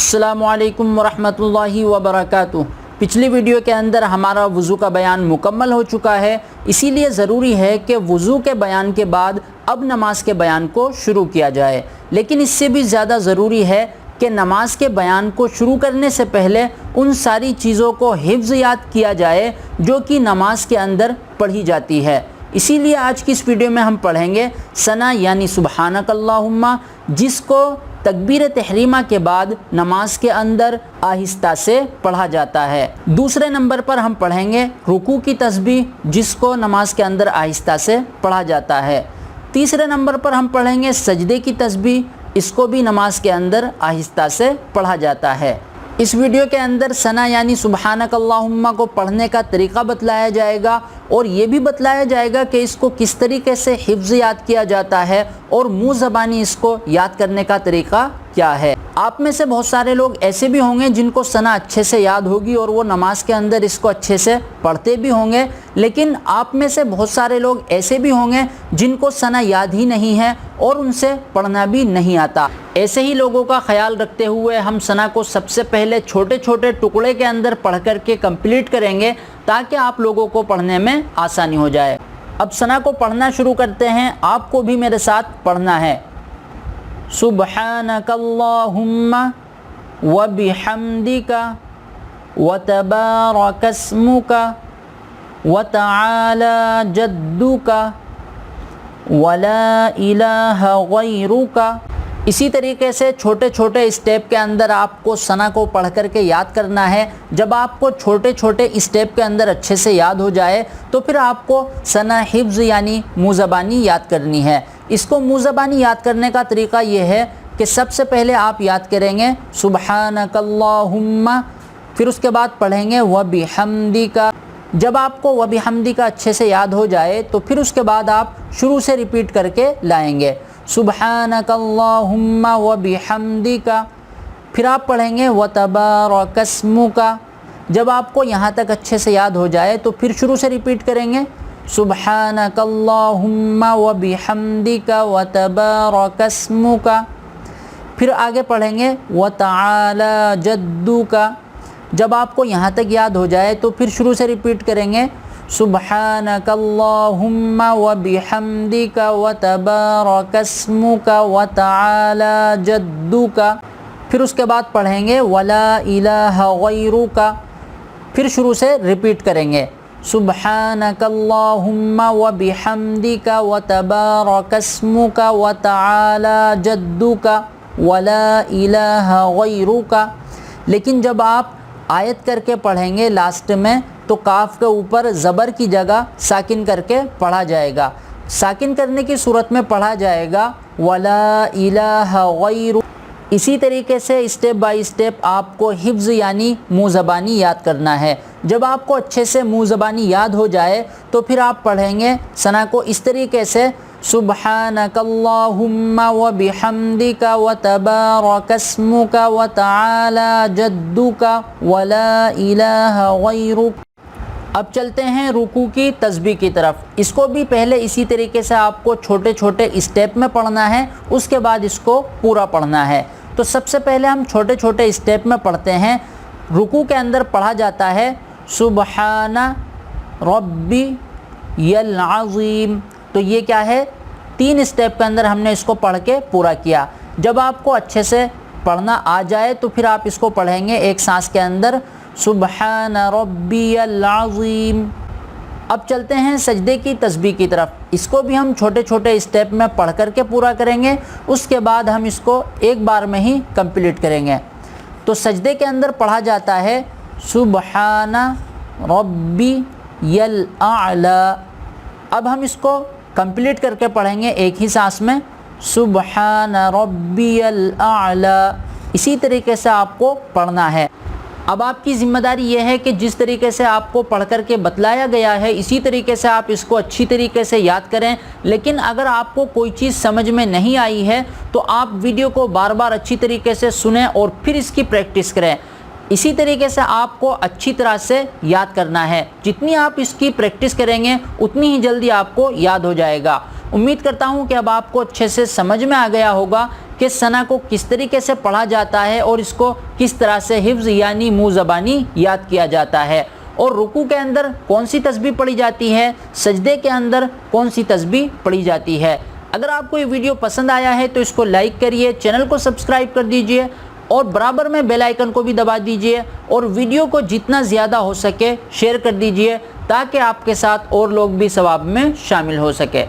السلام علیکم ورحمۃ اللہ وبرکاتہ۔ پچھلی ویڈیو کے اندر ہمارا وضو کا بیان مکمل ہو چکا ہے، اسی لیے ضروری ہے کہ وضو کے بیان کے بعد اب نماز کے بیان کو شروع کیا جائے، لیکن اس سے بھی زیادہ ضروری ہے کہ نماز کے بیان کو شروع کرنے سے پہلے ان ساری چیزوں کو حفظ یاد کیا جائے جو کہ نماز کے اندر پڑھی جاتی ہے۔ اسی لیے آج کی اس ویڈیو میں ہم پڑھیں گے ثنا یعنی سبحانک اللہم، جس کو تکبیر تحریمہ کے بعد نماز کے اندر آہستہ سے پڑھا جاتا ہے۔ دوسرے نمبر پر ہم پڑھیں گے رکوع کی تسبیح، جس کو نماز کے اندر آہستہ سے پڑھا جاتا ہے۔ تیسرے نمبر پر ہم پڑھیں گے سجدے کی تسبیح، اس کو بھی نماز کے اندر آہستہ سے پڑھا جاتا ہے۔ اس ویڈیو کے اندر ثنا یعنی سبحانک اللہم کو پڑھنے کا طریقہ بتلایا جائے گا، اور یہ بھی بتلایا جائے گا کہ اس کو کس طریقے سے حفظ یاد کیا جاتا ہے اور منہ زبانی اس کو یاد کرنے کا طریقہ کیا ہے۔ آپ میں سے بہت سارے لوگ ایسے بھی ہوں گے جن کو ثنا اچھے سے یاد ہوگی اور وہ نماز کے اندر اس کو اچھے سے پڑھتے بھی ہوں گے، لیکن آپ میں سے بہت سارے لوگ ایسے بھی ہوں گے جن کو ثنا یاد ہی نہیں ہے اور ان سے پڑھنا بھی نہیں آتا۔ ایسے ہی لوگوں کا خیال رکھتے ہوئے ہم ثنا کو سب سے پہلے چھوٹے چھوٹے ٹکڑے کے اندر پڑھ کر کے کمپلیٹ کریں گے تاکہ آپ لوگوں کو پڑھنے میں آسانی ہو جائے۔ اب ثنا کو پڑھنا شروع کرتے ہیں، آپ کو بھی میرے ساتھ پڑھنا ہے۔ سبحانک اللہم وبحمدک وتبارک اسمک وتعالی جدک ولا الہ غیرک۔ اسی طریقے سے چھوٹے چھوٹے اسٹیپ کے اندر آپ کو ثنا کو پڑھ کر کے یاد کرنا ہے۔ جب آپ کو چھوٹے چھوٹے اسٹیپ کے اندر اچھے سے یاد ہو جائے تو پھر آپ کو ثنا حفظ یعنی منہ زبانی یاد کرنی ہے۔ اس کو منہ زبانی یاد کرنے کا طریقہ یہ ہے کہ سب سے پہلے آپ یاد کریں گے سبحانک اللہم، پھر اس کے بعد پڑھیں گے وبحمدک۔ جب آپ کو وبحمدک اچھے سے یاد ہو جائے تو پھر اس کے بعد آپ شروع سے ریپیٹ کر کے لائیں گے سبحانک اللہم وبحمدک، پھر آپ پڑھیں گے وتبارک اسمک۔ جب آپ کو یہاں تک اچھے سے یاد ہو جائے تو پھر شروع سے ریپیٹ کریں گے سبحانک اللہم وبحمدک وتبارک اسمک، پھر آگے پڑھیں گے وتعالی جدک۔ جب آپ کو یہاں تک یاد ہو جائے تو پھر شروع سے ریپیٹ کریں گے سبحانک اللہم وبحمدک وتبارک اسمک وتعالی جدک، پھر اس کے بعد پڑھیں گے ولا الہ غیرک، پھر شروع سے ریپیٹ کریں گے سبحانک اللہم وبحمدک وتبارک اسمک وتعالی جدک ولا الہ غیرک۔ لیکن جب آپ آیت کر کے پڑھیں گے لاسٹ میں تو کاف کے اوپر زبر کی جگہ ساکن کر کے پڑھا جائے گا۔ ساکن کرنے کی صورت میں پڑھا جائے گا ولا الہ غیرک۔ اسی طریقے سے اسٹیپ بائی اسٹیپ آپ کو حفظ یعنی منہ زبانی یاد کرنا ہے۔ جب آپ کو اچھے سے منہ زبانی یاد ہو جائے تو پھر آپ پڑھیں گے ثنا کو اس طریقے سے سبحانک اللہم وبحمدک وتبارک اسمک وتعالی جدک ولا الہ غیرک۔ اب چلتے ہیں رکوع کی تسبیح کی طرف۔ اس کو بھی پہلے اسی طریقے سے آپ کو چھوٹے چھوٹے اسٹیپ میں پڑھنا ہے، اس کے بعد اس کو پورا پڑھنا ہے۔ تو سب سے پہلے ہم چھوٹے چھوٹے اسٹیپ میں پڑھتے ہیں۔ رکوع کے اندر پڑھا جاتا ہے سبحان ربی العظیم، تو یہ کیا ہے، 3 اسٹیپ کے اندر ہم نے اس کو پڑھ کے پورا کیا۔ جب آپ کو اچھے سے پڑھنا آ جائے تو پھر آپ اس کو پڑھیں گے ایک سانس کے اندر سبحان ربی العظیم۔ اب چلتے ہیں سجدے کی تسبیح کی طرف۔ اس کو بھی ہم چھوٹے چھوٹے اسٹیپ میں پڑھ کر کے پورا کریں گے، اس کے بعد ہم اس کو ایک بار میں ہی کمپلیٹ کریں گے۔ تو سجدے کے اندر پڑھا جاتا ہے سبحان ربی الاعلی۔ اب ہم اس کو کمپلیٹ کر کے پڑھیں گے ایک ہی سانس میں سبحان ربی الاعلی۔ اسی طریقے سے آپ کو پڑھنا ہے۔ اب آپ کی ذمہ داری یہ ہے کہ جس طریقے سے آپ کو پڑھ کر کے بتلایا گیا ہے اسی طریقے سے آپ اس کو اچھی طریقے سے یاد کریں، لیکن اگر آپ کو کوئی چیز سمجھ میں نہیں آئی ہے تو آپ ویڈیو کو بار بار اچھی طریقے سے سنیں اور پھر اس کی پریکٹس کریں۔ اسی طریقے سے آپ کو اچھی طرح سے یاد کرنا ہے۔ جتنی آپ اس کی پریکٹس کریں گے اتنی ہی جلدی آپ کو یاد ہو جائے گا۔ امید کرتا ہوں کہ اب آپ کو اچھے سے سمجھ میں آ گیا ہوگا کہ ثنا کو کس طریقے سے پڑھا جاتا ہے اور اس کو کس طرح سے حفظ یعنی منہ زبانی یاد کیا جاتا ہے، اور رکوع کے اندر کون سی تسبیح پڑھی جاتی ہے، سجدے کے اندر کون سی تسبیح پڑھی جاتی ہے۔ اگر آپ کو یہ ویڈیو پسند آیا ہے تو اس کو لائک کریے، چینل کو سبسکرائب کر دیجئے اور برابر میں بیل آئیکن کو بھی دبا دیجئے، اور ویڈیو کو جتنا زیادہ ہو سکے شیئر کر دیجئے تاکہ آپ کے ساتھ اور لوگ بھی ثواب میں شامل ہو سکے۔